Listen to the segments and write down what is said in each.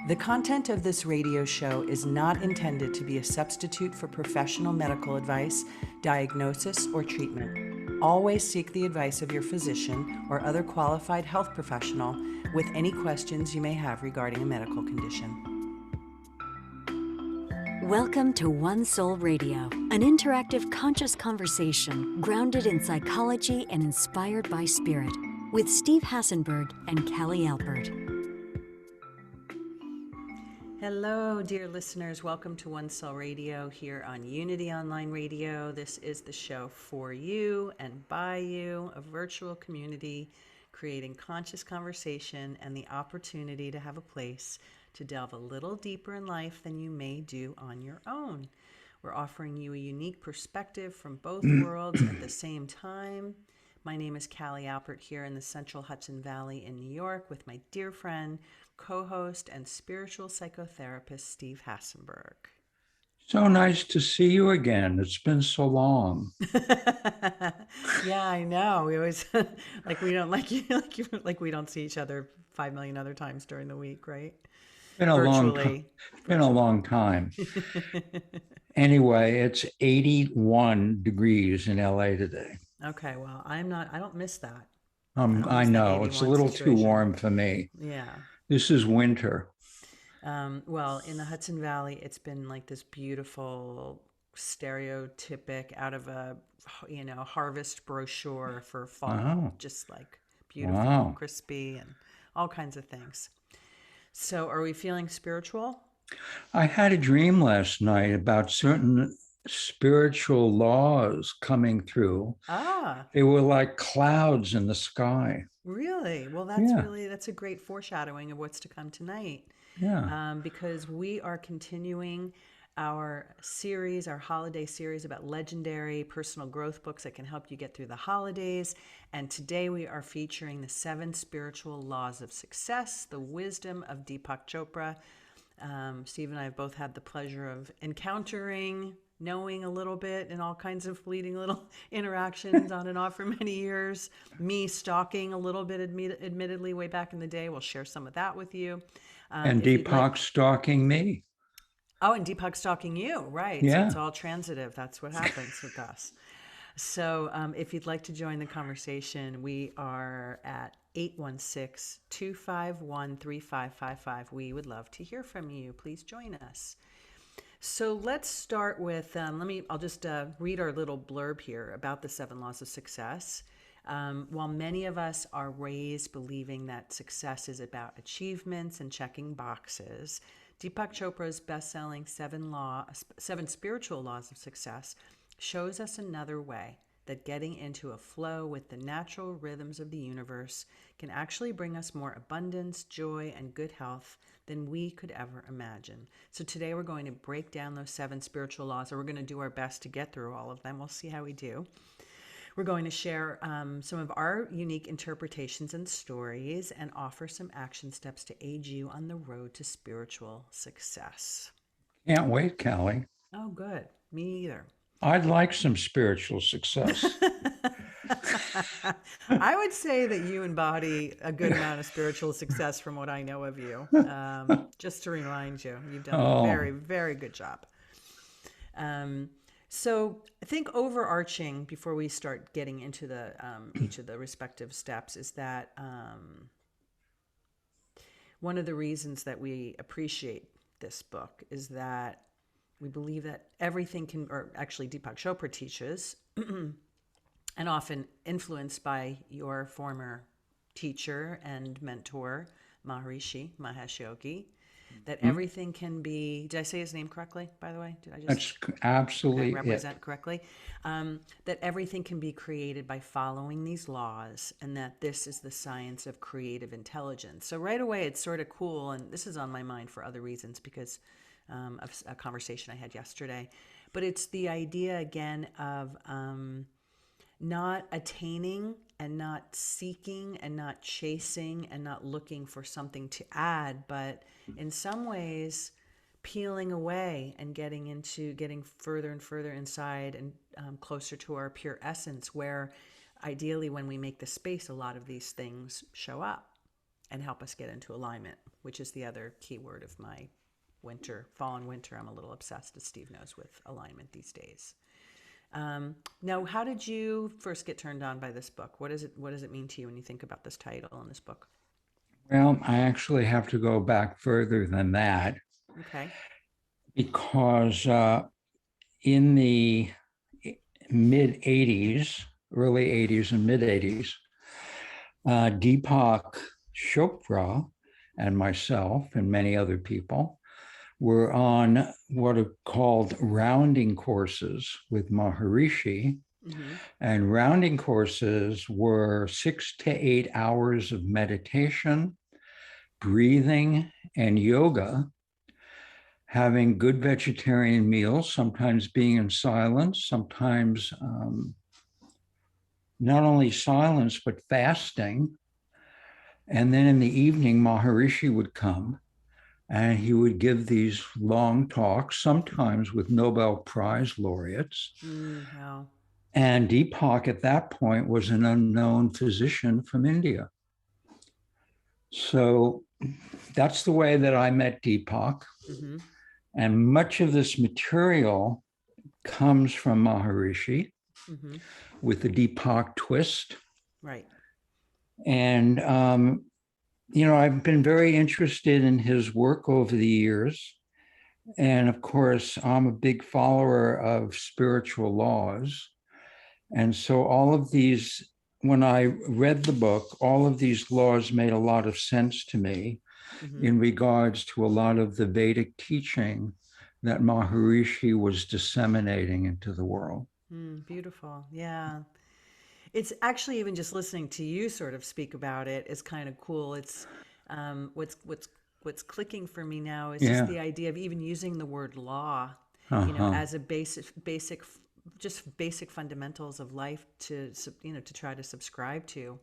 The content of this radio show is not intended to be a substitute for professional medical advice, diagnosis, or treatment. Always seek the advice of your physician or other qualified health professional with any questions you may have regarding a medical condition. Welcome to One Soul Radio, an interactive conscious conversation grounded in psychology and inspired by spirit, with Steve Hasenberg and Cali Alpert. Hello, dear listeners. Welcome to One Soul Radio here on Unity Online Radio. This is the show for you and by you, a virtual community creating conscious conversation and the opportunity to have a place to delve a little deeper in life than you may do on your own. We're offering you a unique perspective from both worlds at the same time. My name is Cali Alpert here in the Central Hudson Valley in New York with my dear friend, co-host, and spiritual psychotherapist, Steve Hasenberg. So nice to see you again. It's been so long. Yeah, I know. We always like we don't like you like we don't see each other 5 million other times during the week, right? Been a long time. Anyway, it's 81 degrees in LA today. Okay, well, I don't miss that. I know it's a little too warm for me. Yeah. This is winter. Well, in the Hudson Valley, it's been like this beautiful stereotypic out of a, harvest brochure for fall. Wow. Just like beautiful, Wow. crispy, and all kinds of things. So are we feeling spiritual? I had a dream last night about certain spiritual laws coming through. They were like clouds in the sky. Really? Well, that's a great foreshadowing of what's to come tonight. Yeah. Because we are continuing our series, our holiday series about legendary personal growth books that can help you get through the holidays. And today we are featuring the 7 spiritual laws of success, the wisdom of Deepak Chopra. Steve and I have both had the pleasure of encountering, knowing a little bit, and all kinds of fleeting little interactions on and off for many years. Me stalking a little bit, admittedly, way back in the day. We'll share some of that with you. And Deepak stalking me. Oh, and Deepak stalking you, right. Yeah. So it's all transitive. That's what happens with us. So if you'd like to join the conversation, we are at 816-251-3555. We would love to hear from you. Please join us. So let's start with, I'll just read our little blurb here about the 7 laws of success. While many of us are raised believing that success is about achievements and checking boxes, Deepak Chopra's best-selling 7 spiritual laws of success shows us another way, that getting into a flow with the natural rhythms of the universe can actually bring us more abundance, joy, and good health than we could ever imagine. So today we're going to break down those 7 spiritual laws, or we're going to do our best to get through all of them. We'll see how we do. We're going to share some of our unique interpretations and stories and offer some action steps to aid you on the road to spiritual success. Can't wait, Callie. Oh, good. Me either. I'd like some spiritual success. I would say that you embody a good amount of spiritual success from what I know of you. Just to remind you, you've done a very, very good job. So I think overarching, before we start getting into the each of the respective steps, is that one of the reasons that we appreciate this book is that we believe that everything can, or actually Deepak Chopra teaches, and often influenced by your former teacher and mentor, Maharishi Mahesh Yogi, that everything can be, did I say his name correctly, by the way? Did I just That's absolutely represent correctly? That everything can be created by following these laws, and that this is the science of creative intelligence. So right away, it's sort of cool, and this is on my mind for other reasons because of a conversation I had yesterday. But it's the idea, again, of not attaining and not seeking and not chasing and not looking for something to add, but in some ways peeling away and getting further and further inside and closer to our pure essence, where ideally when we make the space, a lot of these things show up. and help us get into alignment, which is the other key word of my fall and winter. I'm a little obsessed, as Steve knows, with alignment these days. Now, how did you first get turned on by this book? What does it mean to you when you think about this title in this book? Well, I actually have to go back further than that. Okay. Because in the mid 80s, early 80s and mid 80s, Deepak Chopra and myself and many other people were on what are called rounding courses with Maharishi. Mm-hmm. And rounding courses were 6 to 8 hours of meditation, breathing, and yoga, having good vegetarian meals, sometimes being in silence, sometimes not only silence, but fasting. And then in the evening, Maharishi would come and he would give these long talks, sometimes with Nobel Prize laureates. Wow. And Deepak at that point was an unknown physician from India. So that's the way that I met Deepak. Mm-hmm. And much of this material comes from Maharishi, mm-hmm. with the Deepak twist. Right. And, I've been very interested in his work over the years. And of course, I'm a big follower of spiritual laws. And so all of these, when I read the book, all of these laws made a lot of sense to me, mm-hmm. in regards to a lot of the Vedic teaching that Maharishi was disseminating into the world. Beautiful. Yeah. It's actually, even just listening to you sort of speak about it is kind of cool. It's what's clicking for me now is just the idea of even using the word law, as a basic fundamentals of life to try to subscribe to,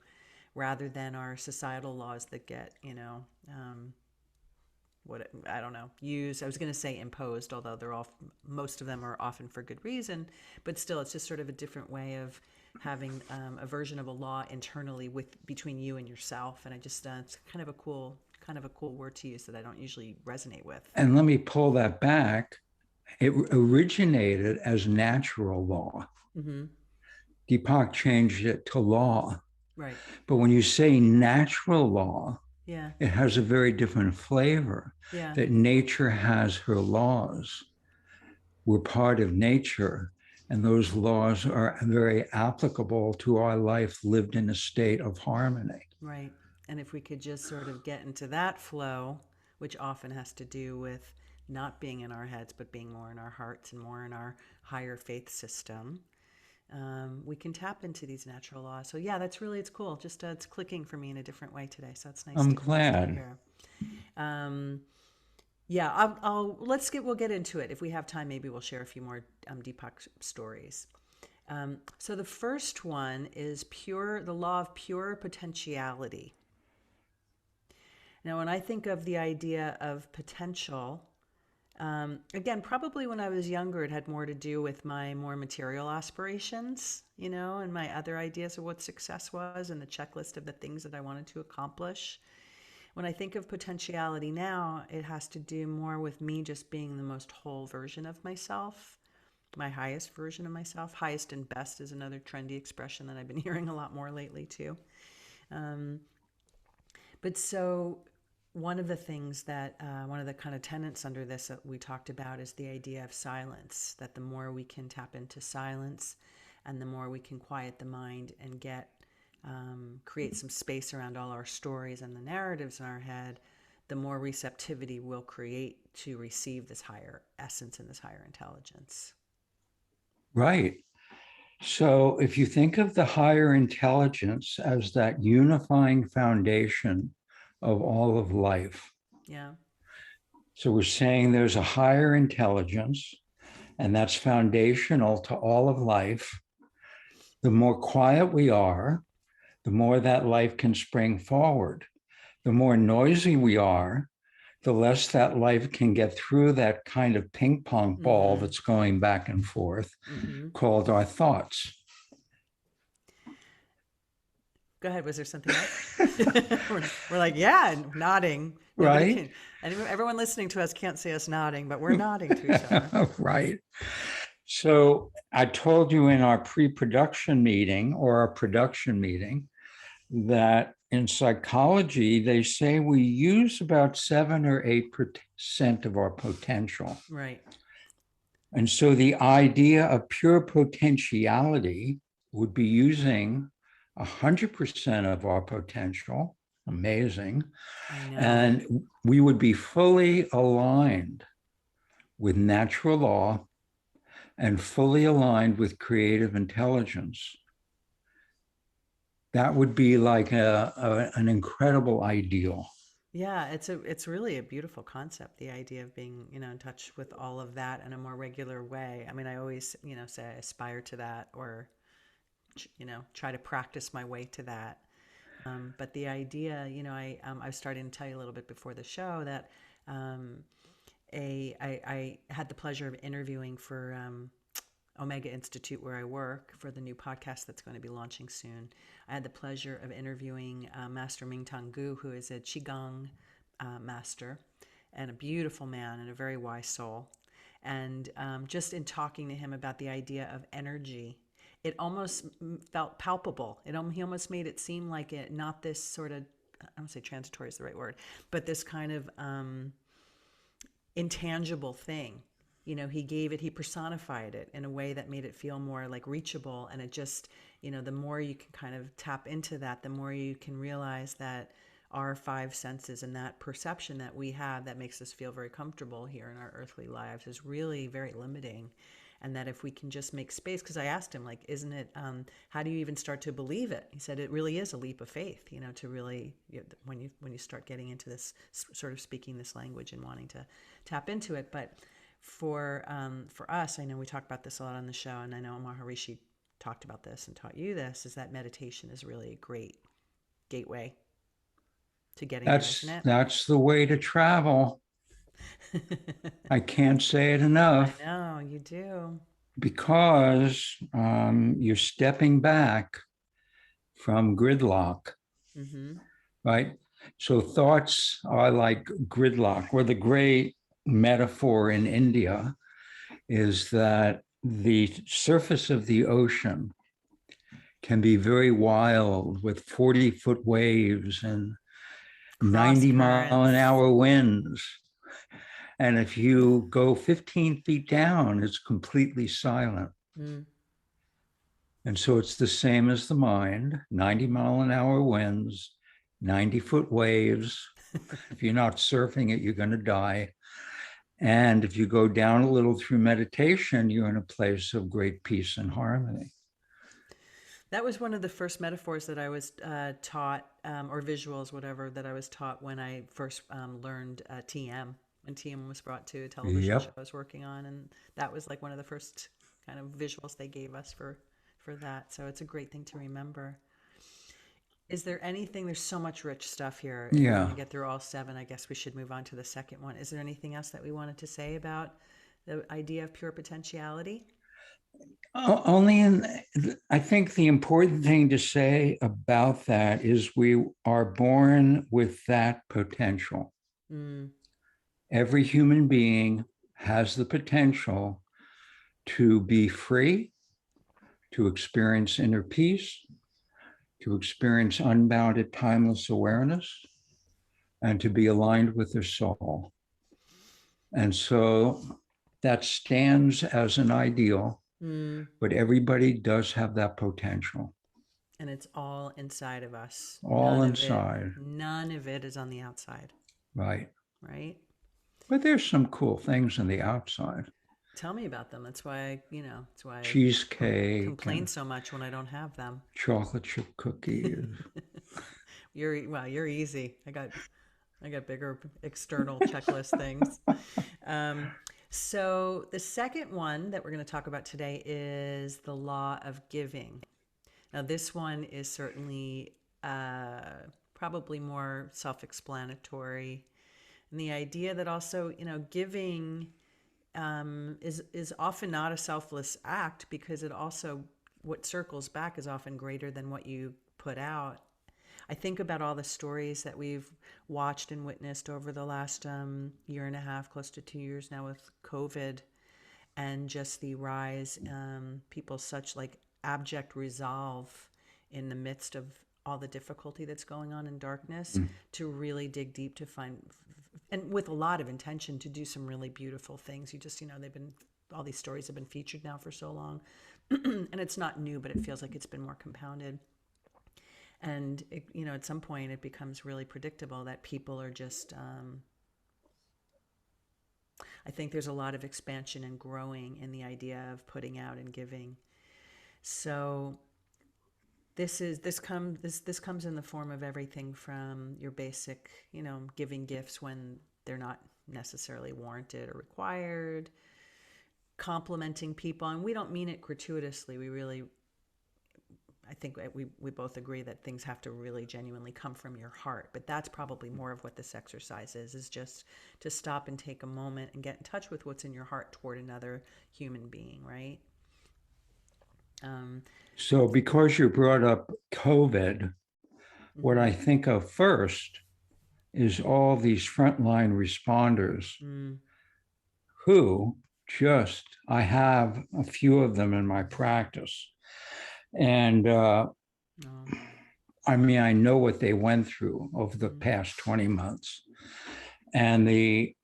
rather than our societal laws that get, used. I was going to say imposed, although most of them are often for good reason, but still, it's just sort of a different way of having a version of a law internally between you and yourself. And I just, it's kind of a cool word to use that I don't usually resonate with. And let me pull that back. It originated as natural law. Mm-hmm. Deepak changed it to law. Right. But when you say natural law, yeah, it has a very different flavor. Yeah. That nature has her laws. We're part of nature, and those laws are very applicable to our life lived in a state of harmony. Right. And if we could just sort of get into that flow, which often has to do with not being in our heads, but being more in our hearts and more in our higher faith system, we can tap into these natural laws. So yeah, it's cool. Just it's clicking for me in a different way today. So it's nice. I'm glad. To hear. We'll get into it. If we have time, maybe we'll share a few more Deepak stories. So the first one is the law of pure potentiality. Now, when I think of the idea of potential, again, probably when I was younger, it had more to do with my more material aspirations, and my other ideas of what success was and the checklist of the things that I wanted to accomplish. When I think of potentiality now, it has to do more with me just being the most whole version of myself, my highest version of myself. Highest and best is another trendy expression that I've been hearing a lot more lately too. But so one of the things that, one of the kind of tenets under this that we talked about is the idea of silence, that the more we can tap into silence and the more we can quiet the mind and create some space around all our stories and the narratives in our head, the more receptivity we'll create to receive this higher essence and this higher intelligence. Right. So if you think of the higher intelligence as that unifying foundation of all of life. Yeah. So we're saying there's a higher intelligence, and that's foundational to all of life. The more quiet we are, the more that life can spring forward. The more noisy we are, the less that life can get through that kind of ping pong ball, mm-hmm. that's going back and forth, mm-hmm. called our thoughts. Go ahead. Was there something else? We're like, yeah, and nodding. Nobody right? can, and everyone listening to us can't see us nodding, but we're nodding to each other. Right. So I told you in our pre-production meeting or our production meeting that in psychology, they say we use about 7 or 8% of our potential. Right. And so the idea of pure potentiality would be using 100% of our potential. Amazing. I know. And we would be fully aligned with natural law and fully aligned with creative intelligence. That would be like an incredible ideal. Yeah, it's really a beautiful concept, the idea of being, in touch with all of that in a more regular way. I mean, I always, say I aspire to that or, try to practice my way to that. But the idea, I was starting to tell you a little bit before the show that um, I had the pleasure of interviewing for Omega Institute, where I work, for the new podcast that's going to be launching soon. I had the pleasure of interviewing Master Mingtong Gu, who is a Qigong master and a beautiful man and a very wise soul. And just in talking to him about the idea of energy, it almost felt palpable. He almost made it seem like it, not this sort of, I don't say transitory is the right word, but this kind of intangible thing. He personified it in a way that made it feel more like reachable. And it just, the more you can kind of tap into that, the more you can realize that our five senses and that perception that we have that makes us feel very comfortable here in our earthly lives is really very limiting. And that if we can just make space, because I asked him, like, isn't it, how do you even start to believe it? He said, it really is a leap of faith, to really, when you start getting into this, sort of speaking this language and wanting to tap into it. But for us, I know we talk about this a lot on the show, and I know Maharishi talked about this and taught you this, is that meditation is really a great gateway to getting there, isn't it? That's the way to travel. I can't say it I enough know, you do. because you're stepping back from gridlock, Mm-hmm. right? So thoughts are like gridlock, or the great metaphor in India is that the surface of the ocean can be very wild with 40-foot waves and Cross 90-mile-an-hour currents. winds. And if you go 15 feet down, it's completely silent. Mm. And so it's the same as the mind, 90-mile-an-hour winds, 90-foot waves. If you're not surfing it, you're going to die. And if you go down a little through meditation, you're in a place of great peace and harmony. That was one of the first metaphors that I was taught, or visuals, whatever, that I was taught when I first learned TM, when TM was brought to a television show Yep. I was working on. And that was like one of the first kind of visuals they gave us for that. So it's a great thing to remember. Is there anything, there's so much rich stuff here. If we want Yeah. to get through all seven, I guess we should move on to the second one. Is there anything else that we wanted to say about the idea of pure potentiality? Only I think the important thing to say about that is we are born with that potential. Mm, Every human being has the potential to be free, to experience inner peace, to experience unbounded, timeless awareness, and to be aligned with their soul. And so that stands as an ideal, mm. but everybody does have that potential, And it's all inside of us. all inside, None of it is on the outside, right? right? But there's some cool things on the outside. Tell me about them. That's why I Cheesecake complain and so much when I don't have them. chocolate chip cookies. You're easy. I got bigger external checklist things. Um, so the second one that we're going to talk about today is the law of giving. Now, this one is certainly probably more self-explanatory, and the idea that also, giving is often not a selfless act, because it also, what circles back is often greater than what you put out. I think about all the stories that we've watched and witnessed over the last year and a half, close to 2 years now with COVID, and just the rise, people such like abject resolve in the midst of all the difficulty that's going on in darkness, Mm. to really dig deep to find, and with a lot of intention, to do some really beautiful things. You just, they've been, all these stories have been featured now for so long, and it's not new, but it feels like it's been more compounded. And at some point it becomes really predictable that people are just, I think there's a lot of expansion and growing in the idea of putting out and giving. So this comes in the form of everything from your basic, giving gifts when they're not necessarily warranted or required, complimenting people, and we don't mean it gratuitously. I think we both agree that things have to really genuinely come from your heart, but that's probably more of what this exercise is just to stop and take a moment and get in touch with what's in your heart toward another human being, right? So, because you brought up COVID, what I think of first is all these frontline responders who I have a few of them in my practice. And I mean, I know what they went through over the past 20 months. And the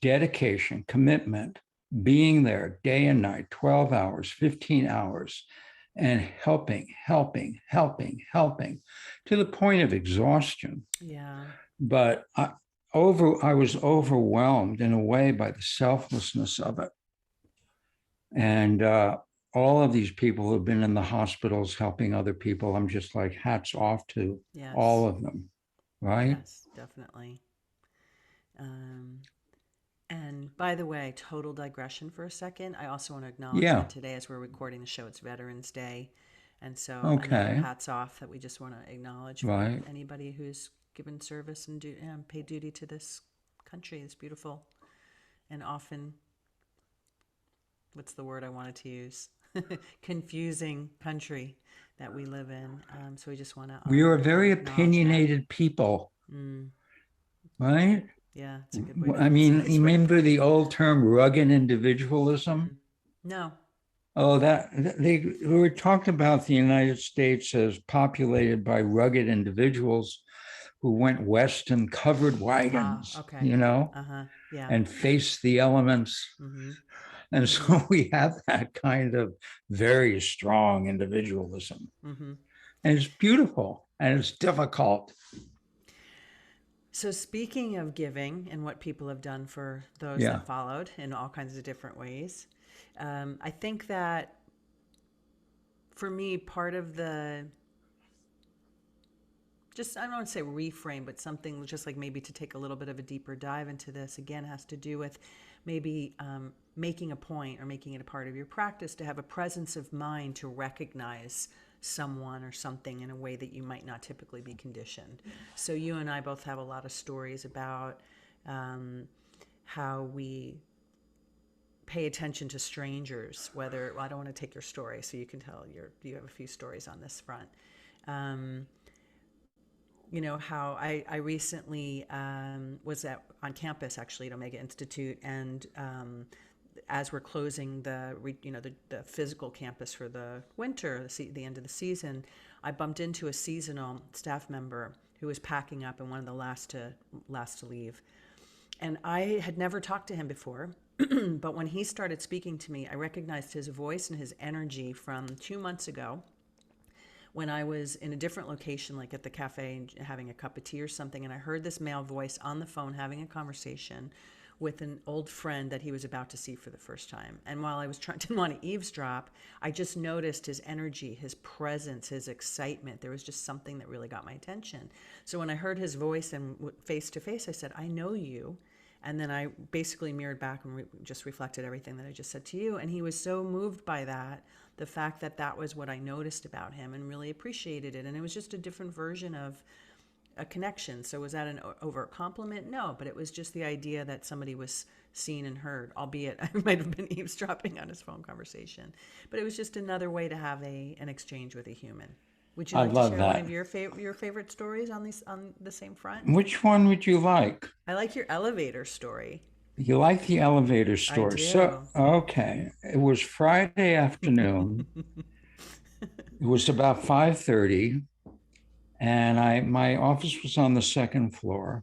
dedication, commitment, being there day and night, 12 hours, 15 hours, and helping to the point of exhaustion. Yeah. But I was overwhelmed in a way by the selflessness of it. And all of these people who have been in the hospitals helping other people, I'm just like, hats off to all of them, right? Yes, definitely. And by the way, total digression for a second. I also want to acknowledge that today, as we're recording the show, it's Veterans Day. And so another hats off that we just want to acknowledge for anybody who's given service and paid duty to this country, this beautiful and often, what's the word I wanted to use? Confusing country that we live in. So we just want to. We are a very opinionated people, right? Yeah, it's a good way to. I mean, remember the old term rugged individualism? No. Oh, we were talking about the United States as populated by rugged individuals who went west in covered wagons, and faced the elements. And so we have that kind of very strong individualism. And it's beautiful and it's difficult. So speaking of giving and what people have done for those that followed in all kinds of different ways, I think that for me, part of the, just, I don't want to say reframe, but something just like maybe to take a little bit of a deeper dive into this, again, has to do with maybe making a point or making it a part of your practice to have a presence of mind to recognize someone or something in a way that you might not typically be conditioned. So you and I both have a lot of stories about how we pay attention to strangers, whether, well, I don't want to take your story, so you can tell you have a few stories on this front. How I recently was on campus actually at Omega Institute, and as we're closing the physical campus for the winter, the end of the season, I bumped into a seasonal staff member who was packing up and one of the last to leave. And I had never talked to him before, but when he started speaking to me, I recognized his voice and his energy from 2 months ago when I was in a different location, like at the cafe and having a cup of tea or something, and I heard this male voice on the phone having a conversation with an old friend that he was about to see for the first time. And while I was didn't want to eavesdrop, I just noticed his energy, his presence, his excitement. There was just something that really got my attention. So when I heard his voice and face to face, I said, "I know you." And then I basically mirrored back and just reflected everything that I just said to you. And he was so moved by that, the fact that that was what I noticed about him, and really appreciated it. And it was just a different version of a connection. So was that an overt compliment? No, but it was just the idea that somebody was seen and heard, albeit I might have been eavesdropping on his phone conversation. But it was just another way to have an exchange with a human, Would you I like to love share one that. of your favorite stories on the same front? Which one would you like? I like your elevator story. You like the elevator I story. So, do. okay. It was Friday afternoon. It was about 5:30, and my office was on the second floor,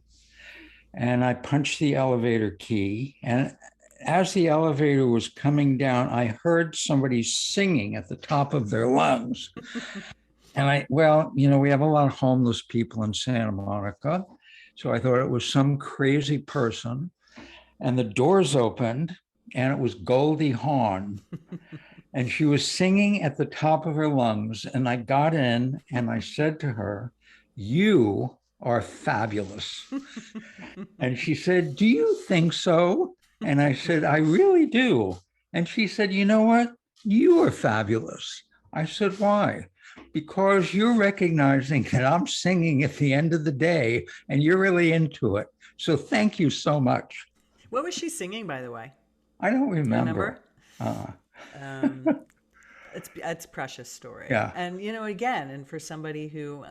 and I punched the elevator key. And as the elevator was coming down, I heard somebody singing at the top of their lungs. And well, we have a lot of homeless people in Santa Monica. So I thought it was some crazy person. And the doors opened, and it was Goldie Hawn. And she was singing at the top of her lungs. And I got in and I said to her, "You are fabulous." And she said, "Do you think so?" And I said, "I really do." And she said, "You know what? You are fabulous." I said, "Why?" "Because you're recognizing that I'm singing at the end of the day and you're really into it. So thank you so much." What was she singing, by the way? I don't Do you remember. remember? Uh, It's a precious story, yeah. and again, and for somebody who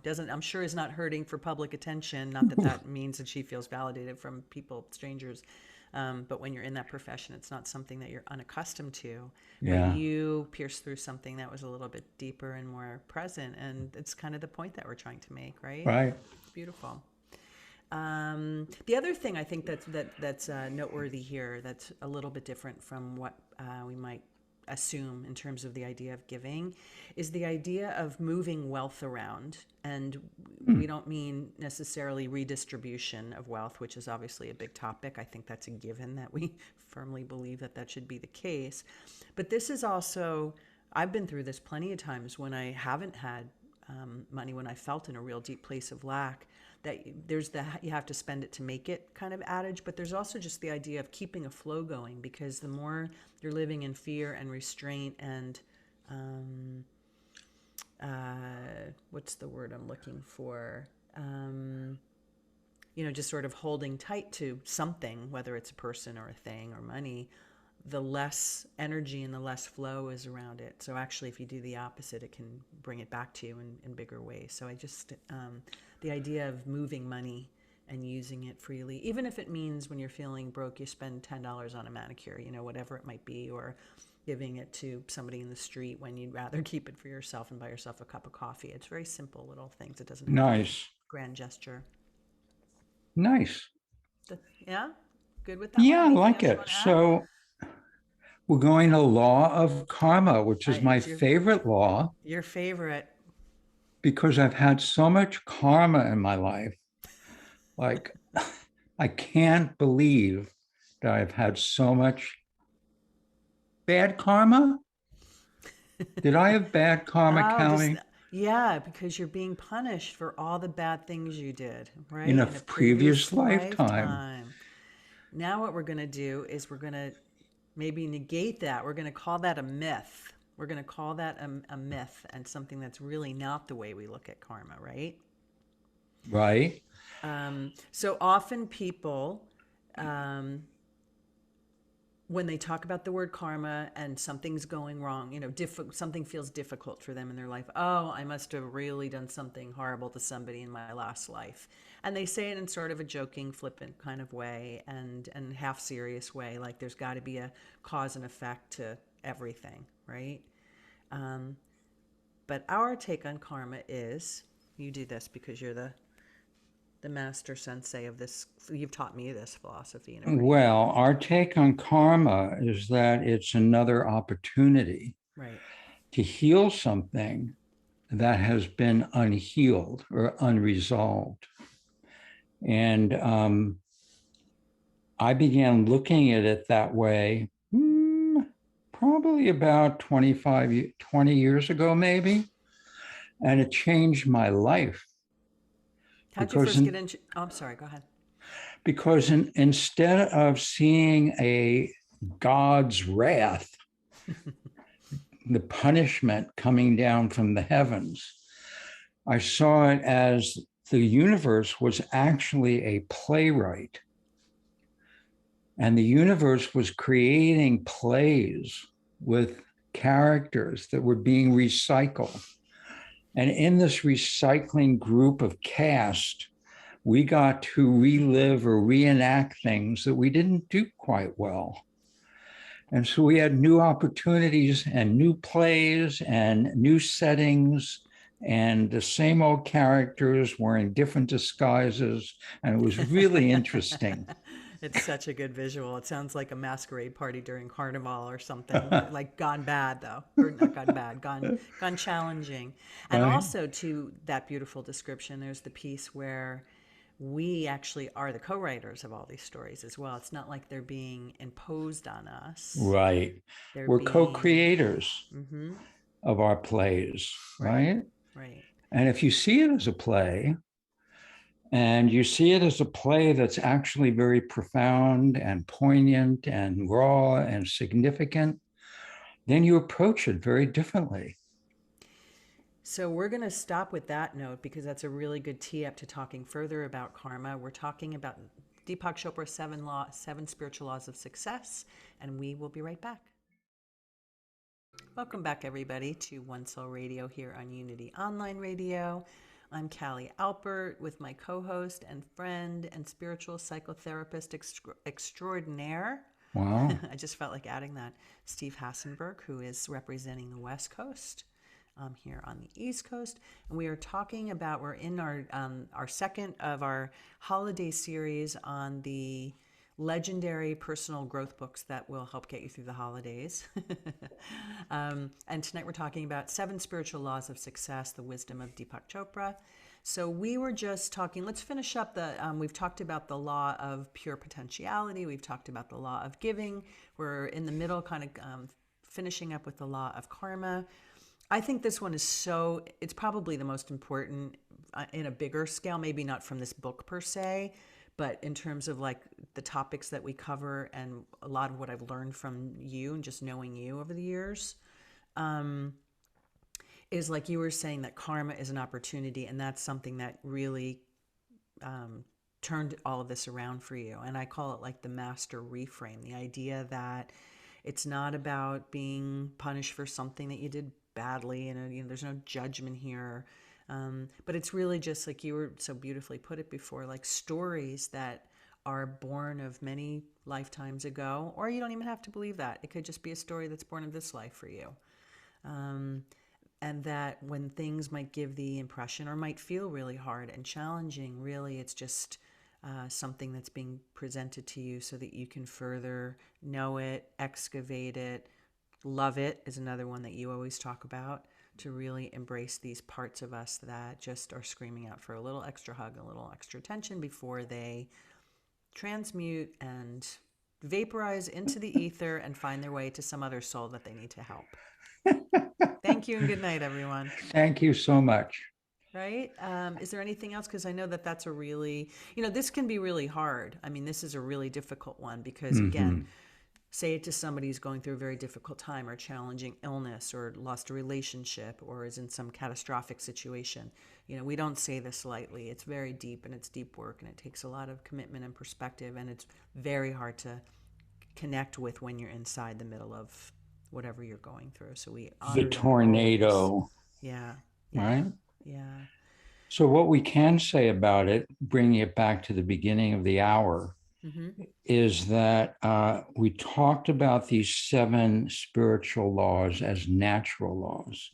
doesn't, I'm sure is not hurting for public attention. Not that that means that she feels validated from people, strangers, but when you're in that profession, it's not something that you're unaccustomed to. But Yeah. you pierced through something that was a little bit deeper and more present, and it's kind of the point that we're trying to make, right? Right. It's beautiful. The other thing I think that's noteworthy here, that's a little bit different from what we might assume in terms of the idea of giving, is the idea of moving wealth around. And we don't mean necessarily redistribution of wealth, which is obviously a big topic. I think that's a given that we firmly believe that should be the case. But this is also, I've been through this plenty of times when I haven't had money, when I felt in a real deep place of lack, that there's you have to spend it to make it kind of adage, but there's also just the idea of keeping a flow going, because the more you're living in fear and restraint and what's the word I'm looking for? Just sort of holding tight to something, whether it's a person or a thing or money, the less energy and the less flow is around it. So actually, if you do the opposite, it can bring it back to you in bigger ways. So I just, the idea of moving money and using it freely, even if it means when you're feeling broke, you spend $10 on a manicure, whatever it might be, or giving it to somebody in the street when you'd rather keep it for yourself and buy yourself a cup of coffee. It's very simple little things. It doesn't have to be a Nice. grand gesture. Nice. Yeah? Good with that one? Yeah, I Anything like else you it. want to add? So we're going to law of karma, which is my It's favorite law your favorite. because I've had so much karma in my life. Like, I can't believe that I've had so much bad karma. Did I have bad karma, Oh, just Callie, yeah, because you're being punished for all the bad things you did, in right? a In a previous previous lifetime? lifetime. Now what we're going to do is we're going to maybe negate that. We're going to call that a myth. We're going to call that a myth and something that's really not the way we look at karma, right? Right? So often people, when they talk about the word karma and something's going wrong, something feels difficult for them in their life. Oh, I must have really done something horrible to somebody in my last life. And they say it in sort of a joking, flippant kind of way and half serious way, like there's got to be a cause and effect to everything, right? But our take on karma is, you do this because you're the master sensei of this. You've taught me this philosophy in a pretty Well, our take on karma is that it's another opportunity right. to heal something that has been unhealed or unresolved. And I began looking at it that way probably about 20 years ago, maybe. And it changed my life How'd you because first get into? Oh, I'm sorry. Go ahead. instead of seeing a God's wrath, the punishment coming down from the heavens, I saw it as the universe was actually a playwright. And the universe was creating plays with characters that were being recycled. And in this recycling group of cast, we got to relive or reenact things that we didn't do quite well. And so we had new opportunities and new plays and new settings and the same old characters wearing different disguises. And it was really interesting. It's such a good visual. It sounds like a masquerade party during Carnival or something, like gone bad though, or not gone bad, gone challenging. And Right? also to that beautiful description, there's the piece where we actually are the co-writers of all these stories as well. It's not like they're being imposed on us. Right. They're We're being, co-creators mm-hmm, of our plays, right, right? right. And if you see it as a play, and you see it as a play that's actually very profound and poignant and raw and significant, then you approach it very differently. So we're going to stop with that note because that's a really good tee up to talking further about karma. We're talking about Deepak Chopra's seven spiritual laws of success, and we will be right back. Welcome back, everybody, to One Soul Radio here on Unity Online Radio. I'm Cali Alpert with my co-host and friend and spiritual psychotherapist extraordinaire. Wow. I just felt like adding that. Steve Hasenberg, who is representing the West Coast. Here on the East Coast, and we are talking about, we're in our second of our holiday series on the legendary personal growth books that will help get you through the holidays. And tonight we're talking about 7 spiritual laws of success, the wisdom of Deepak Chopra. So we were just talking, let's finish up we've talked about the law of pure potentiality. We've talked about the law of giving. We're in the middle, kind of finishing up with the law of karma. I think this one is it's probably the most important in a bigger scale, maybe not from this book per se, but in terms of like the topics that we cover and a lot of what I've learned from you and just knowing you over the years, is like you were saying that karma is an opportunity, and that's something that really turned all of this around for you. And I call it like the master reframe, the idea that it's not about being punished for something that you did badly, and there's no judgment here, but it's really just like you were so beautifully put it before, like stories that are born of many lifetimes ago, or you don't even have to believe that. It could just be a story that's born of this life for you, and that when things might give the impression or might feel really hard and challenging, really it's just something that's being presented to you so that you can further know it, excavate it. Love it is another one that you always talk about, to really embrace these parts of us that just are screaming out for a little extra hug, a little extra attention before they transmute and vaporize into the ether and find their way to some other soul that they need to help. Thank you and good night, everyone. Thank you so much. Right? Is there anything else? Because I know that that's a really, this can be really hard. I mean, this is a really difficult one because, again, say it to somebody who's going through a very difficult time or challenging illness or lost a relationship or is in some catastrophic situation. We don't say this lightly. It's very deep, and it's deep work, and it takes a lot of commitment and perspective, and it's very hard to connect with when you're inside the middle of whatever you're going through. So we honor The that always. tornado. Yeah. Right? Yeah. So what we can say about it, bringing it back to the beginning of the hour, is that we talked about these 7 spiritual laws as natural laws.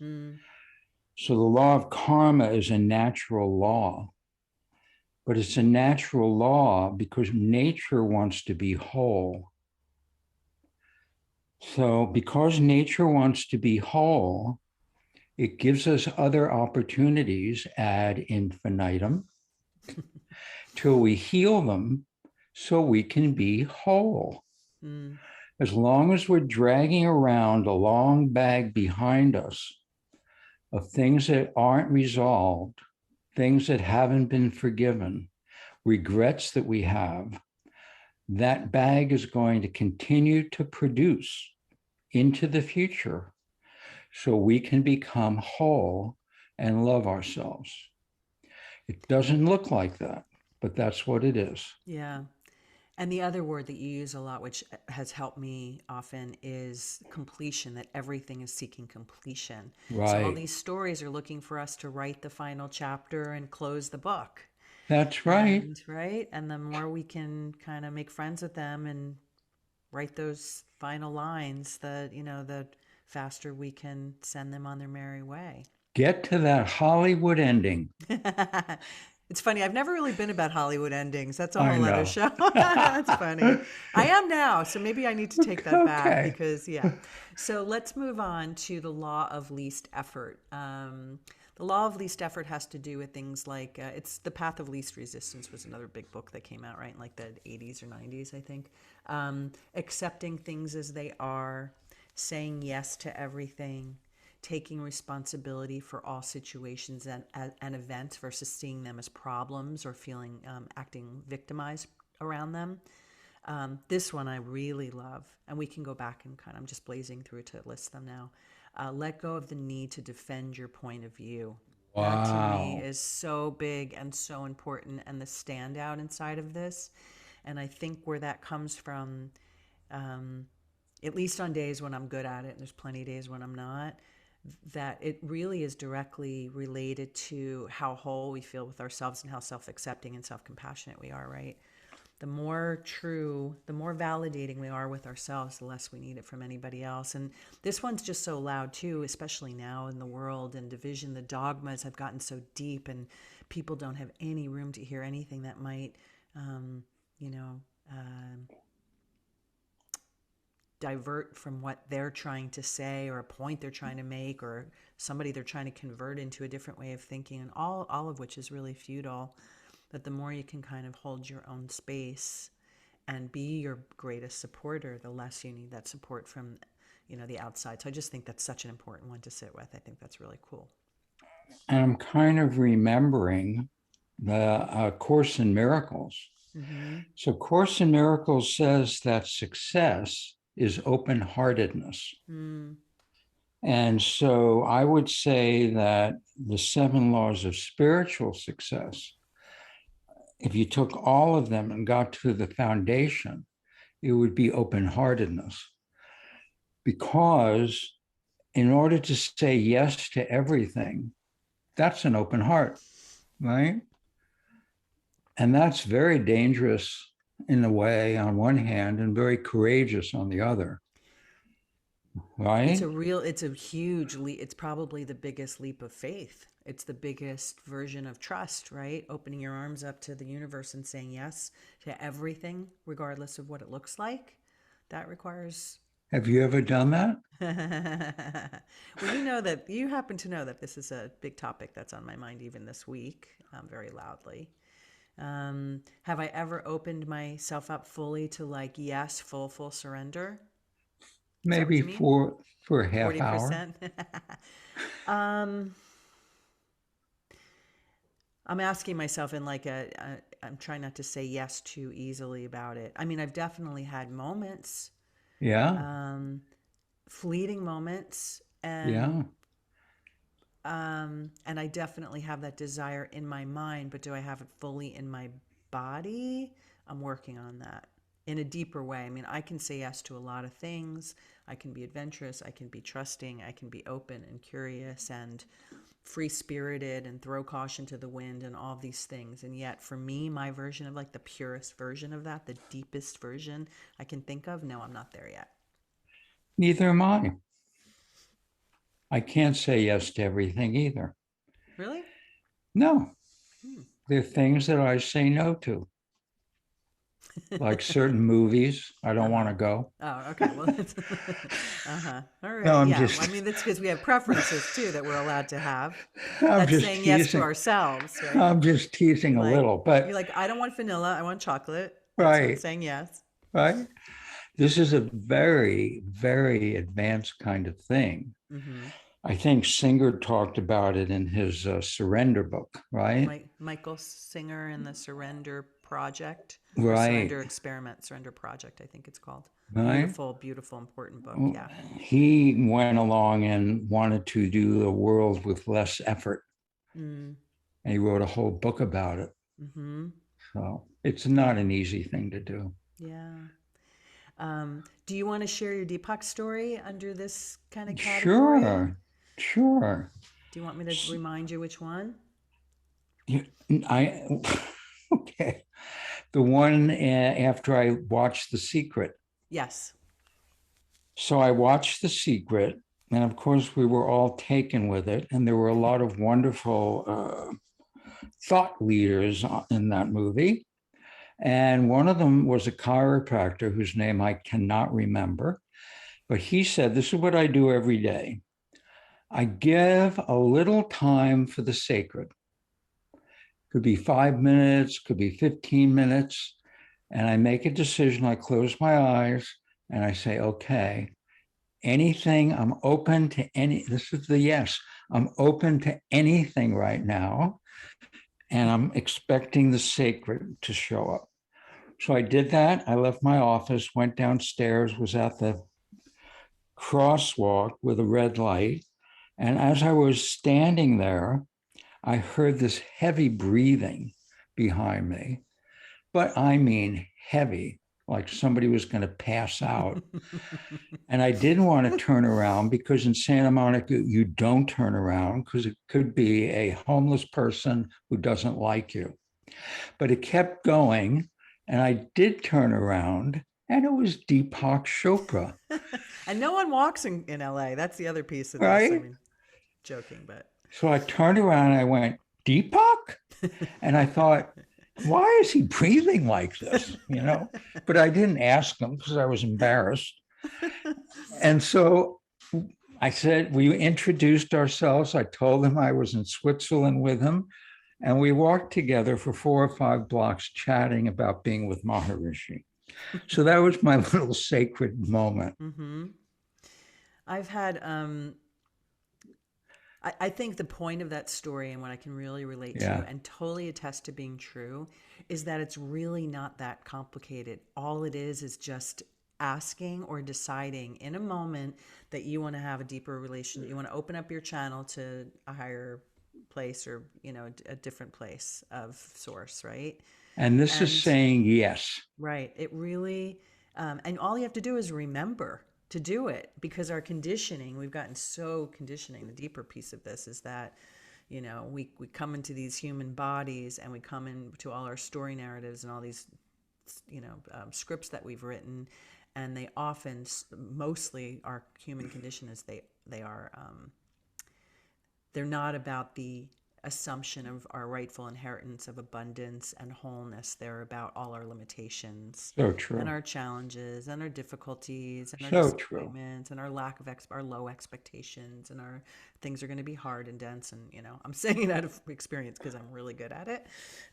So the law of karma is a natural law, but it's a natural law because nature wants to be whole. So because nature wants to be whole, it gives us other opportunities ad infinitum till we heal them so we can be whole. As long as we're dragging around a long bag behind us of things that aren't resolved, things that haven't been forgiven, regrets that we have, that bag is going to continue to produce into the future so we can become whole and love ourselves. It doesn't look like that, but that's what it is. Yeah. And the other word that you use a lot, which has helped me often, is completion, that everything is seeking completion. So all Right. these stories are looking for us to write the final chapter and close the book. That's right. And right. And the more we can kind of make friends with them and write those final lines, the faster we can send them on their merry way. Get to that Hollywood ending. It's funny. I've never really been about Hollywood endings. That's a I whole other know. show. That's funny. I am now, so maybe I need to take that back Okay. because, yeah. So let's move on to the law of least effort. The law of least effort has to do with things like it's the path of least resistance was another big book that came out right in like the 80s or 90s, I think. Accepting things as they are, saying yes to everything, taking responsibility for all situations and events versus seeing them as problems or feeling acting victimized around them. This one I really love, and we can go back and I'm just blazing through to list them now. Let go of the need to defend your point of view. That to me Wow. is so big and so important, and the standout inside of this. And I think where that comes from, um, at least on days when I'm good at it, and there's plenty of days when I'm not, that it really is directly related to how whole we feel with ourselves and how self-accepting and self-compassionate we are, right? The more true, the more validating we are with ourselves, the less we need it from anybody else. And this one's just so loud too, especially now in the world and division. The dogmas have gotten so deep, and people don't have any room to hear anything that might, um, you know, uh, divert from what they're trying to say or a point they're trying to make or somebody they're trying to convert into a different way of thinking, and all of which is really futile. But the more you can kind of hold your own space and be your greatest supporter, the less you need that support from the outside. So I just think that's such an important one to sit with. I think that's really cool. And I'm kind of remembering the Course in Miracles. Mm-hmm. So, Course in Miracles says that success is open-heartedness. Mm. And so I would say that the 7 laws of spiritual success, if you took all of them and got to the foundation, it would be open-heartedness. Because in order to say yes to everything, that's an open heart, right? And that's very dangerous in a way on one hand and very courageous on the other, right? It's a huge leap. It's probably the biggest leap of faith. It's the biggest version of trust, right? Opening your arms up to the universe and saying yes to everything, regardless of what it looks like. That requires. Have you ever done that? Well, you happen to know that this is a big topic that's on my mind even this week, very loudly. Have I ever opened myself up fully to like, yes, full surrender? Is that what Maybe you mean? for a half hour. 40%? um, I'm asking myself in like I'm trying not to say yes too easily about it. I mean, I've definitely had moments, Yeah, um, fleeting moments, yeah. and I definitely have that desire in my mind, but do I have it fully in my body? I'm working on that in a deeper way. I mean, I can say yes to a lot of things. I can be adventurous. I can be trusting. I can be open and curious and free spirited and throw caution to the wind and all these things. And yet, for me, my version of like the purest version of that, the deepest version I can think of, no, I'm not there yet. Neither am I. I can't say yes to everything either. Really? No, Hmm. there are things that I say no to, like certain movies. I don't want Uh-huh. to go. Oh, okay. Well, that's uh-huh. All No, right. I'm Yeah. just I mean, that's because we have preferences too that we're allowed to have. I'm That's just saying yes to teasing. ourselves, right? I'm just teasing You're a like, little, but you're like, I don't want vanilla. I want chocolate. That's what right, saying yes. right. This is a very, very advanced kind of thing. Mm-hmm. I think Singer talked about it in his Surrender book, right? Michael Singer and the Surrender Project or Right, Surrender Experiment, Surrender Project, I think it's called. right. Beautiful, beautiful, important book. Yeah. He went along and wanted to do the world with less effort, Mm. and he wrote a whole book about it. Mm-hmm. So it's not an easy thing to do. Yeah. Do you want to share your Deepak story under this kind of category? Sure, sure. Do you want me to remind you which one? You- I okay. The one after I watched The Secret. Yes. So I watched The Secret, and of course we were all taken with it, and there were a lot of wonderful thought leaders in that movie. And one of them was a chiropractor whose name I cannot remember, but he said, "This is what I do every day. I give a little time for the sacred. Could be 5 minutes, could be 15 minutes. And I make a decision. I close my eyes and I say, okay, anything, I'm open to any, this is the yes, I'm open to anything right now. And I'm expecting the sacred to show up." So I did that. I left my office, went downstairs, was at the crosswalk with a red light. And as I was standing there, I heard this heavy breathing behind me, but I mean heavy, like somebody was going to pass out. And I didn't want to turn around because in Santa Monica, you don't turn around because it could be a homeless person who doesn't like you. But it kept going. And I did turn around, and it was Deepak Chopra, And no one walks in LA. That's the other piece of this. I right? mean, joking, but So I turned around and I went, "Deepak?" And I thought, why is he breathing like this? But I didn't ask him because I was embarrassed. And so I said, we introduced ourselves. I told him I was in Switzerland with him. And we walked together for 4 or 5 blocks chatting about being with Maharishi. So that was my little sacred moment. mm-hmm. I've had I think the point of that story and what I can really relate to Yeah. and totally attest to being true is that it's really not that complicated. All it is just asking or deciding in a moment that you want to have a deeper relation, you want to open up your channel to a higher place or, a different place of source, right? And this is And saying yes. right. It really, and all you have to do is remember to do it because our conditioning, we've gotten so conditioning. The deeper piece of this is that, we come into these human bodies and we come into all our story narratives and all these, scripts that we've written. And they often, mostly our human condition is they are, they're not about the assumption of our rightful inheritance of abundance and wholeness. They're about all our limitations So and true. our challenges and our difficulties and our So true. disappointments and our lack of our low expectations and our things are going to be hard and dense. And, I'm saying it out of experience because I'm really good at it.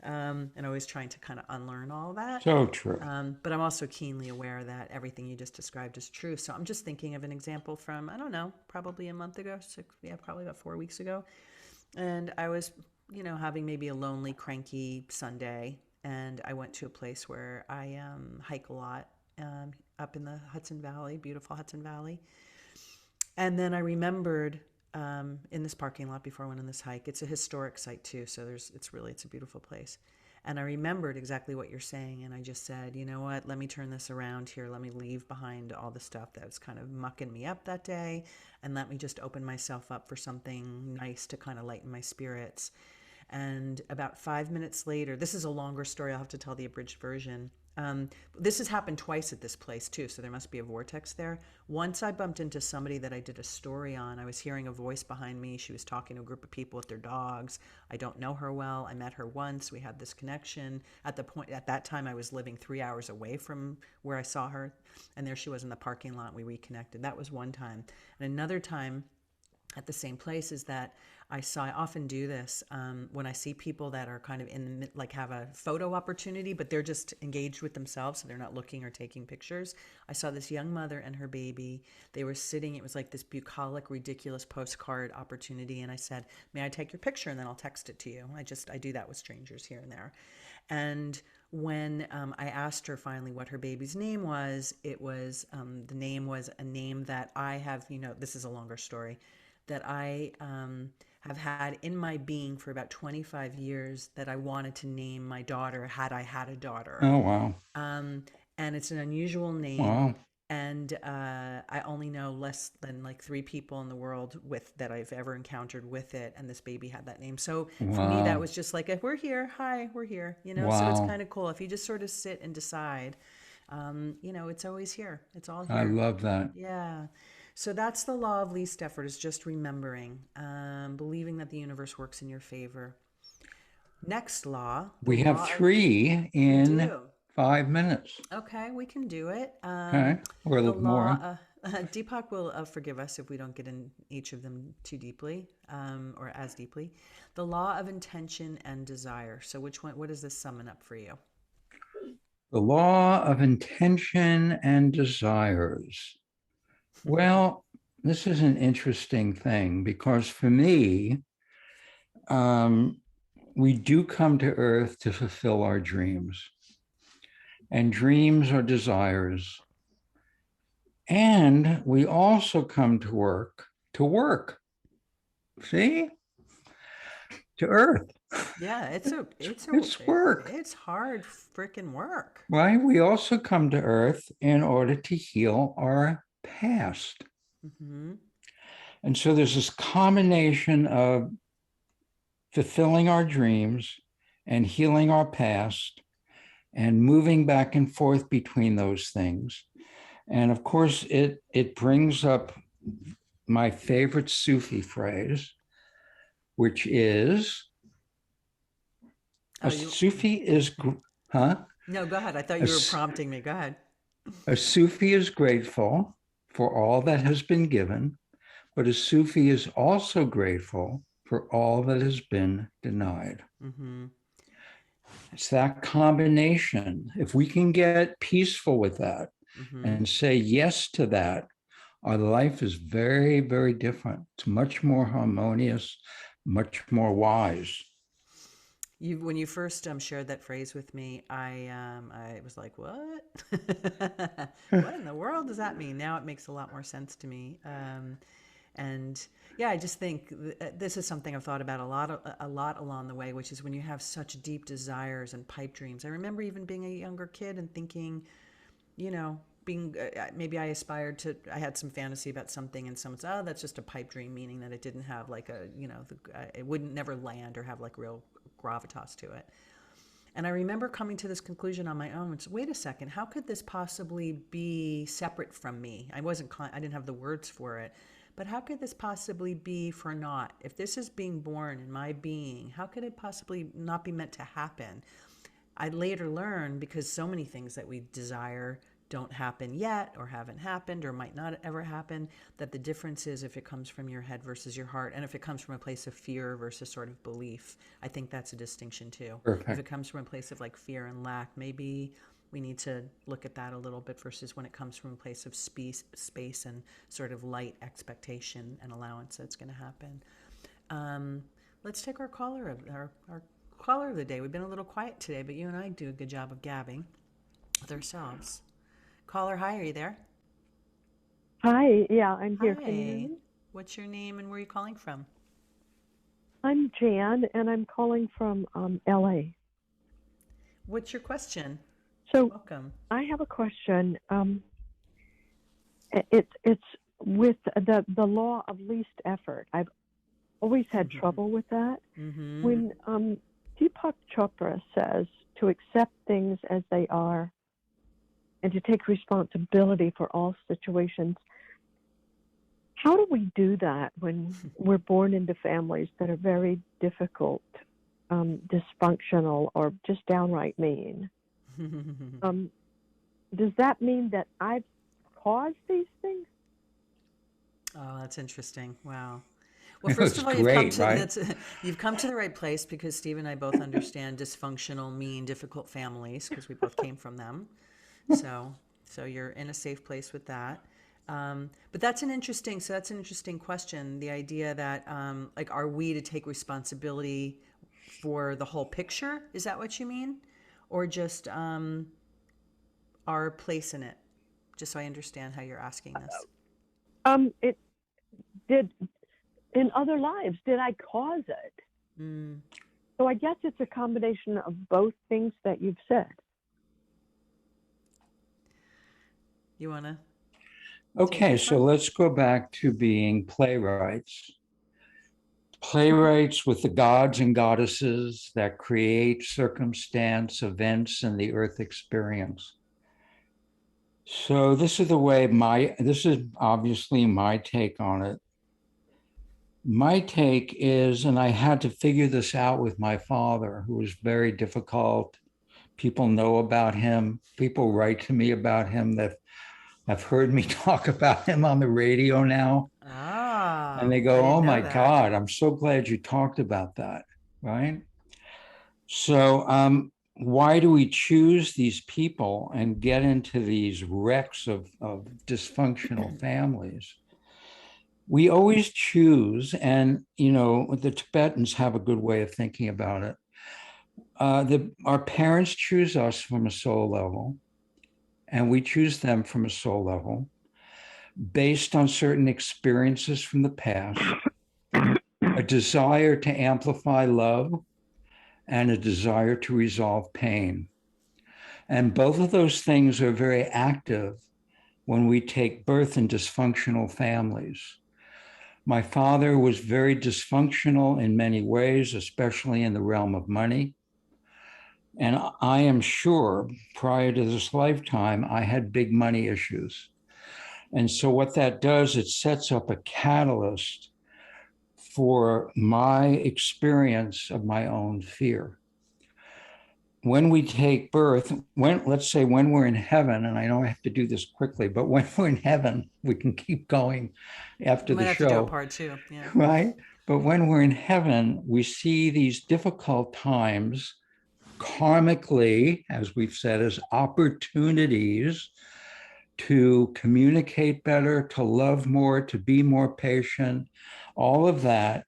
And always trying to kind of unlearn all that. So true. But I'm also keenly aware that everything you just described is true. So I'm just thinking of an example from, I don't know, probably a month ago, probably about 4 weeks ago. And I was, having maybe a lonely, cranky Sunday. And I went to a place where I hike a lot up in the Hudson Valley, beautiful Hudson Valley. And then I remembered in this parking lot before I went on this hike, it's a historic site too. So it's a beautiful place. And I remembered exactly what you're saying. And I just said, you know what, let me turn this around here. Let me leave behind all the stuff that was kind of mucking me up that day. And let me just open myself up for something nice to kind of lighten my spirits. And about 5 minutes later, this is a longer story. I'll have to tell the abridged version. This has happened twice at this place too, so there must be a vortex there. Once I bumped into somebody that I did a story on. I was hearing a voice behind me. She was talking to a group of people with their dogs. I don't know her well. I met her once. We had this connection. At that time, I was living 3 hours away from where I saw her, and there she was in the parking lot. We reconnected. That was one time. And another time at the same place is that I often do this when I see people that are kind of like have a photo opportunity, but they're just engaged with themselves. So they're not looking or taking pictures. I saw this young mother and her baby. They were sitting, it was like this bucolic, ridiculous postcard opportunity. And I said, may I take your picture? And then I'll text it to you. I do that with strangers here and there. And when I asked her finally what her baby's name was, the name was a name that I have, this is a longer story, that I have had in my being for about 25 years that I wanted to name my daughter had I had a daughter. Oh, wow. and it's an unusual name. Wow. And I only know less than like three people in the world with that I've ever encountered with it, and this baby had that name. So for me, that Wow. was just like, we're here, hi, we're here, So it's Wow. kind of cool if you just sort of sit and decide, it's always here, it's all I here. love that. Yeah. So that's the law of least effort, is just remembering, believing that the universe works in your favor. Next law, the We have law of, three we in do. 5 minutes. Okay, we can do it. Okay. Or a The little law, more. Deepak will forgive us if we don't get in each of them too deeply, or as deeply. The law of intention and desire. So, which one, what does this summon up for you? The law of intention and desires. Well, this is an interesting thing because for me, um, we do come to Earth to fulfill our dreams, and dreams are desires. And we also come to work, see, to Earth. Yeah, It's work, it's hard freaking work. right? We also come to Earth in order to heal our past. Mm-hmm. And so there's this combination of fulfilling our dreams and healing our past and moving back and forth between those things. And of course, it brings up my favorite Sufi phrase, which is Oh, a you, Sufi is, huh? no, go ahead. I thought A, you were prompting me. Go ahead. a Sufi is grateful for all that has been given, but a Sufi is also grateful for all that has been denied. Mm-hmm. It's that combination. If we can get peaceful with that Mm-hmm. and say yes to that, our life is very, very different. It's much more harmonious, much more wise. You, when you first shared that phrase with me, I was like, "What? What in the world does that mean?" Now it makes a lot more sense to me. And yeah, I just think this is something I've thought about a lot along the way, which is when you have such deep desires and pipe dreams. I remember even being a younger kid and thinking, being maybe I aspired to, I had some fantasy about something, and someone said, "Oh, that's just a pipe dream," meaning that it didn't have like it wouldn't never land or have like real gravitas to it. And I remember coming to this conclusion on my own. Wait a second, how could this possibly be separate from me? I didn't have the words for it, but how could this possibly be for naught? If this is being born in my being, how could it possibly not be meant to happen? I later learned, because so many things that we desire don't happen yet or haven't happened or might not ever happen, that the difference is if it comes from your head versus your heart, and if it comes from a place of fear versus sort of belief. I think that's a distinction too. If it Perfect. comes from a place of like fear and lack, maybe we need to look at that a little bit, versus when it comes from a place of space and sort of light expectation and allowance that's going to happen. Let's take our caller of the day. We've been a little quiet today, but you and I do a good job of gabbing with ourselves. Caller, hi, are you there? Hi, yeah, I'm here. Can you hear Hi. me? What's your name and where are you calling from? I'm Jan, and I'm calling from LA. What's your question? So Welcome. I have a question. It's with the law of least effort. I've always had trouble with that. Mm-hmm. When Deepak Chopra says to accept things as they are and to take responsibility for all situations, how do we do that when we're born into families that are very difficult, dysfunctional, or just downright mean? Does that mean that I've caused these things? Oh, that's interesting. Wow. Well, It first was of all, you've come great, to right? you've come to the right place, because Steve and I both understand dysfunctional, mean, difficult families, because we both came from them. So you're in a safe place with that. But that's an interesting. So that's an interesting question. The idea that like, are we to take responsibility for the whole picture? Is that what you mean, or just our place in it? Just so I understand how you're asking this. It did in other lives. Did I cause it? Mm. So I guess it's a combination of both things that you've said. You want to take Okay, this so one? let's go back to being playwrights. Playwrights with the gods and goddesses that create circumstance, events, and the earth experience. So this is obviously my take on it. My take is, and I had to figure this out with my father, who was very difficult. People know about him. People write to me about him that have heard me talk about him on the radio now. And Oh, they I go, didn't oh know my that. God, I'm so glad you talked about that. Right. So, why do we choose these people and get into these wrecks of dysfunctional families? We always choose, and the Tibetans have a good way of thinking about it. Our parents choose us from a soul level, and we choose them from a soul level based on certain experiences from the past, a desire to amplify love, and a desire to resolve pain. And both of those things are very active when we take birth in dysfunctional families. My father was very dysfunctional in many ways, especially in the realm of money. And I am sure prior to this lifetime, I had big money issues. And so what that does, it sets up a catalyst for my experience of my own fear. When we take birth, let's say when we're in heaven, and I know I have to do this quickly, but when we're in heaven, we can keep going after We the might have to do a show, part two. Yeah. right? But when we're in heaven, we see these difficult times karmically, as we've said, as opportunities to communicate better, to love more, to be more patient, all of that.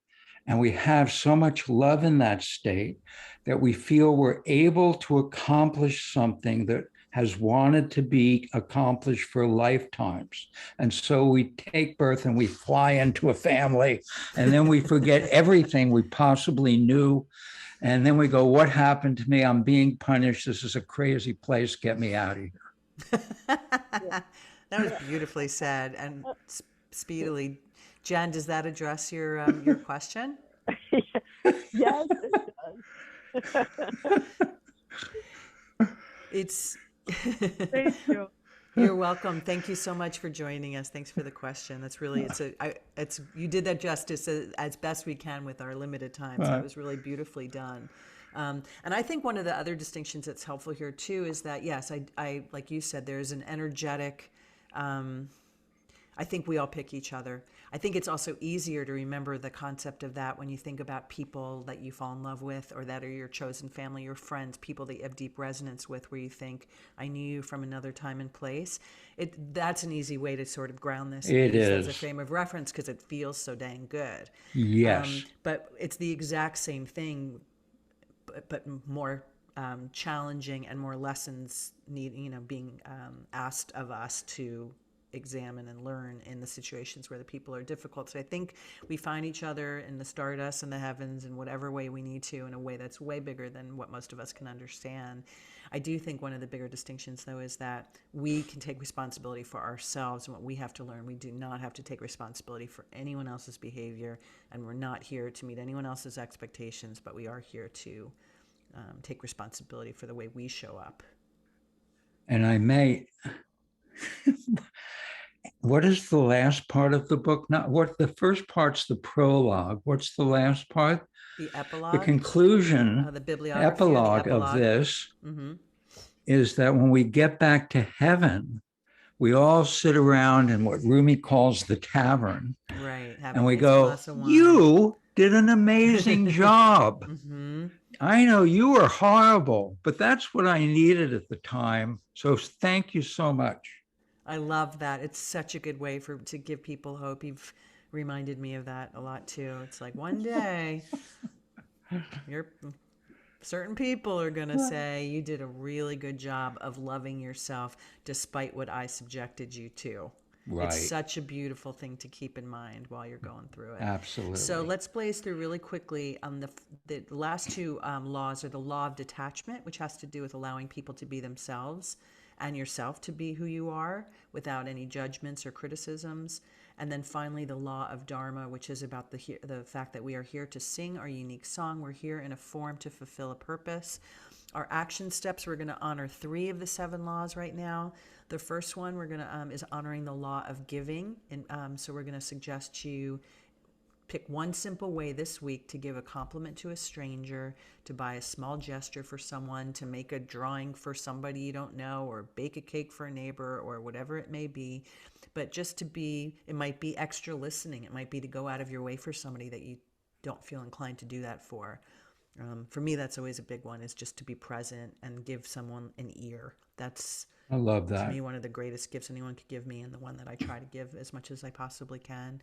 And we have so much love in that state that we feel we're able to accomplish something that has wanted to be accomplished for lifetimes. And so we take birth and we fly into a family, and then we forget everything we possibly knew. And then we go, what happened to me? I'm being punished. This is a crazy place. Get me out of here. That was beautifully said and speedily. Jen, does that address your question? Yes, it does. It's Thank you. You're welcome. Thank you so much for joining us. Thanks for the question. That's really it's you did that justice as best we can with our limited time. So it was really beautifully done. And I think one of the other distinctions that's helpful here too is that yes, I like you said, there's an energetic. I think we all pick each other. I think it's also easier to remember the concept of that when you think about people that you fall in love with or that are your chosen family, your friends, people that you have deep resonance with where you think, I knew you from another time and place. That's an easy way to sort of ground this and It use that as a is. frame of reference because it feels so dang good. Yes. But it's the exact same thing, but more challenging and more lessons being asked of us to examine and learn in the situations where the people are difficult. So I think we find each other in the stardust and the heavens in whatever way we need to, in a way that's way bigger than what most of us can understand. I do think one of the bigger distinctions, though, is that we can take responsibility for ourselves and what we have to learn. We do not have to take responsibility for anyone else's behavior, and we're not here to meet anyone else's expectations, but we are here to take responsibility for the way we show up. And I may, what is the last part of the book? Not what the first part's the prologue. What's the last part? The The epilogue, conclusion, the bibliography or the epilogue of epilogue? this Mm-hmm. is that when we get back to heaven, we all sit around in what Rumi calls the tavern. Right. And Having a we nice go, glass of wine. you did an amazing job. Mm-hmm. I know you were horrible, but that's what I needed at the time. So thank you so much. I love that. It's such a good way to give people hope. You've reminded me of that a lot too. It's like one day certain people are going to say you did a really good job of loving yourself despite what I subjected you to. Right. It's such a beautiful thing to keep in mind while you're going through it. Absolutely. So let's blaze through really quickly. The last two laws are the law of detachment, which has to do with allowing people to be themselves, and yourself to be who you are without any judgments or criticisms. And then finally, the law of Dharma, which is about the fact that we are here to sing our unique song. We're here in a form to fulfill a purpose. Our action steps, we're going to honor 3 of the 7 laws right now. The first one we're going to is honoring the law of giving. And so we're going to suggest you pick one simple way this week to give a compliment to a stranger, to buy a small gesture for someone, to make a drawing for somebody you don't know, or bake a cake for a neighbor, or whatever it may be. But just to be, it might be extra listening. It might be to go out of your way for somebody that you don't feel inclined to do that for. For me, that's always a big one, is just to be present and give someone an ear. That's, I love to that. me, one of the greatest gifts anyone could give me, and the one that I try to give as much as I possibly can.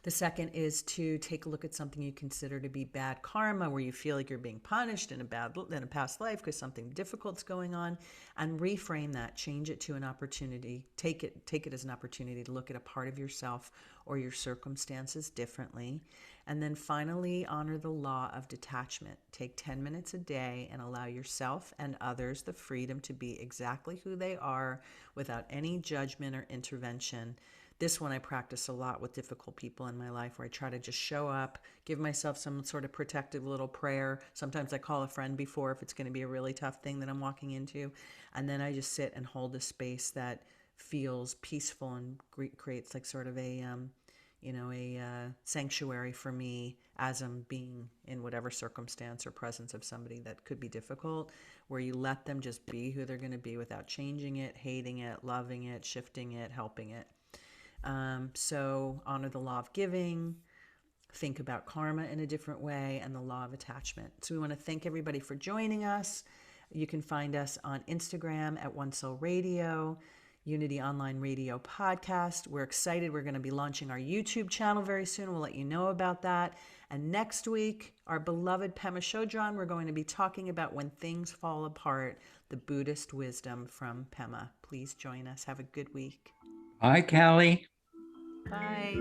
The second is to take a look at something you consider to be bad karma, where you feel like you're being punished in a past life because something difficult's going on, and reframe that, change it to an opportunity. Take it as an opportunity to look at a part of yourself or your circumstances differently. And then finally, honor the law of detachment. Take 10 minutes a day and allow yourself and others the freedom to be exactly who they are without any judgment or intervention. This one I practice a lot with difficult people in my life, where I try to just show up, give myself some sort of protective little prayer. Sometimes I call a friend before if it's going to be a really tough thing that I'm walking into. And then I just sit and hold a space that feels peaceful and creates like sort of a sanctuary for me as I'm being in whatever circumstance or presence of somebody that could be difficult, where you let them just be who they're going to be without changing it, hating it, loving it, shifting it, helping it. So honor the law of giving, think about karma in a different way, and the law of attachment. So we want to thank everybody for joining us. You can find us on Instagram at One Soul Radio, Unity Online Radio Podcast. We're excited. We're going to be launching our YouTube channel very soon. We'll let you know about that. And next week, our beloved Pema Chodron, we're going to be talking about when things fall apart, the Buddhist wisdom from Pema. Please join us. Have a good week. Hi, Callie. Bye.